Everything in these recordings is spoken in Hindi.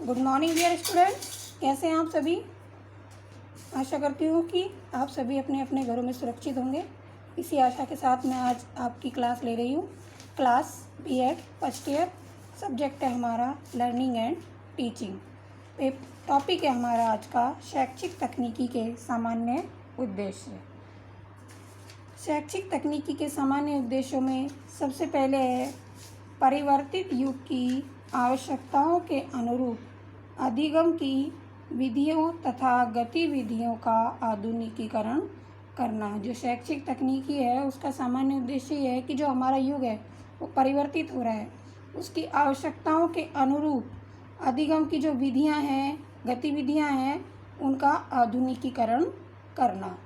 गुड मॉर्निंग डियर स्टूडेंट्स, कैसे हैं आप सभी। आशा करती हूँ कि आप सभी अपने अपने घरों में सुरक्षित होंगे। इसी आशा के साथ मैं आज आपकी क्लास ले रही हूँ। Class B.Ed first year. Subject है हमारा लर्निंग एंड टीचिंग। टॉपिक है हमारा आज का शैक्षिक तकनीकी के सामान्य उद्देश्य। शैक्षिक तकनीकी के सामान्य उद्देश्यों में सबसे पहले है परिवर्तित युग की आवश्यकताओं के अनुरूप अधिगम की विधियों तथा गतिविधियों का आधुनिकीकरण करना। जो शैक्षिक तकनीकी है उसका सामान्य उद्देश्य ये है कि जो हमारा युग है वो परिवर्तित हो रहा है, उसकी आवश्यकताओं के अनुरूप अधिगम की जो विधियां हैं, गतिविधियां हैं, उनका आधुनिकीकरण करना।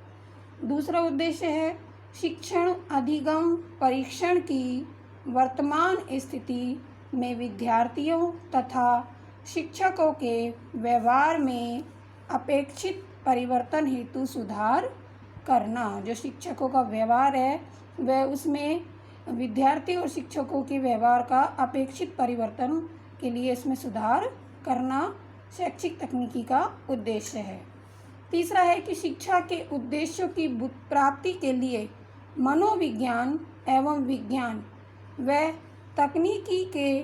दूसरा उद्देश्य है शिक्षण अधिगम परीक्षण की वर्तमान स्थिति में विद्यार्थियों तथा शिक्षकों के व्यवहार में अपेक्षित परिवर्तन हेतु सुधार करना। जो शिक्षकों का व्यवहार है वह उसमें विद्यार्थी और शिक्षकों के व्यवहार का अपेक्षित परिवर्तन के लिए इसमें सुधार करना शैक्षिक तकनीकी का उद्देश्य है। तीसरा है कि शिक्षा के उद्देश्यों की प्राप्ति के लिए मनोविज्ञान एवं विज्ञान व तकनीकी के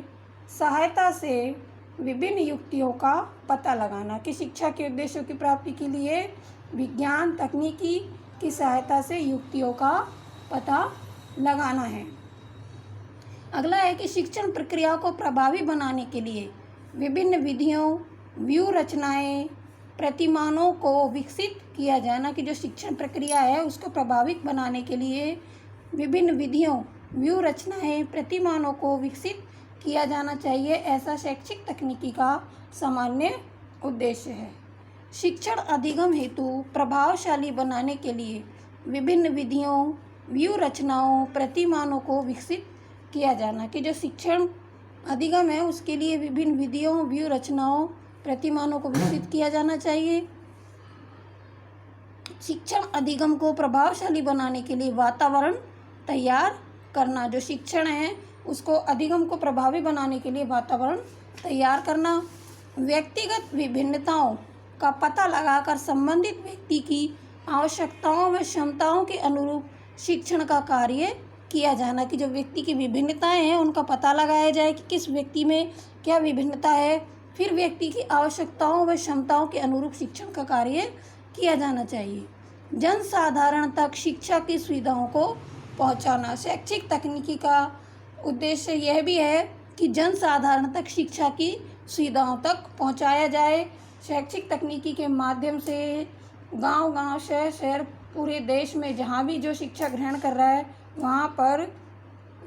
सहायता से विभिन्न युक्तियों का पता लगाना। कि शिक्षा के उद्देश्यों की प्राप्ति के लिए विज्ञान तकनीकी की सहायता से युक्तियों का पता लगाना है। अगला है कि शिक्षण प्रक्रिया को प्रभावी बनाने के लिए विभिन्न विधियों, व्यू रचनाएं, प्रतिमानों को विकसित किया जाना। कि जो शिक्षण प्रक्रिया है उसको प्रभावित बनाने के लिए विभिन्न विधियों, व्यू रचनाएं, प्रतिमानों को विकसित किया जाना चाहिए। ऐसा शैक्षिक तकनीकी का सामान्य उद्देश्य है। शिक्षण अधिगम हेतु प्रभावशाली बनाने के लिए विभिन्न विधियों, व्यू रचनाओं, प्रतिमानों को विकसित किया जाना। कि जो शिक्षण अधिगम है उसके लिए विभिन्न विधियों, व्यू रचनाओं, प्रतिमानों को विकसित किया जाना चाहिए। शिक्षण अधिगम को प्रभावशाली बनाने के लिए वातावरण तैयार करना। जो शिक्षण है उसको अधिगम को प्रभावी बनाने के लिए वातावरण तैयार करना। व्यक्तिगत विभिन्नताओं का पता लगाकर संबंधित व्यक्ति की आवश्यकताओं व क्षमताओं के अनुरूप शिक्षण का कार्य किया जाना। कि जो व्यक्ति की विभिन्नताएं हैं उनका पता लगाया जाए कि किस व्यक्ति में क्या विभिन्नता है, फिर व्यक्ति की आवश्यकताओं व क्षमताओं के अनुरूप शिक्षण का कार्य किया जाना चाहिए। जन साधारण तक शिक्षा की सुविधाओं को पहुंचाना। शैक्षिक तकनीकी का उद्देश्य यह भी है कि जन साधारण तक शिक्षा की सुविधाओं तक पहुंचाया जाए। शैक्षिक तकनीकी के माध्यम से गांव-गांव, शहर-शहर, पूरे देश में जहां भी जो शिक्षा ग्रहण कर रहा है वहां पर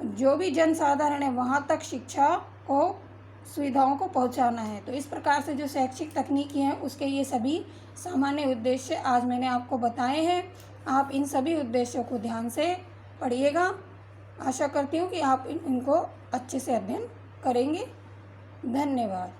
जो भी जन साधारण है वहां तक शिक्षा को, सुविधाओं को पहुंचाना है। तो इस प्रकार से जो शैक्षिक तकनीकी हैं उसके ये सभी सामान्य उद्देश्य आज मैंने आपको बताए हैं। आप इन सभी उद्देश्यों को ध्यान से पढ़िएगा। आशा करती हूँ कि आप इनको अच्छे से अध्ययन करेंगे। धन्यवाद।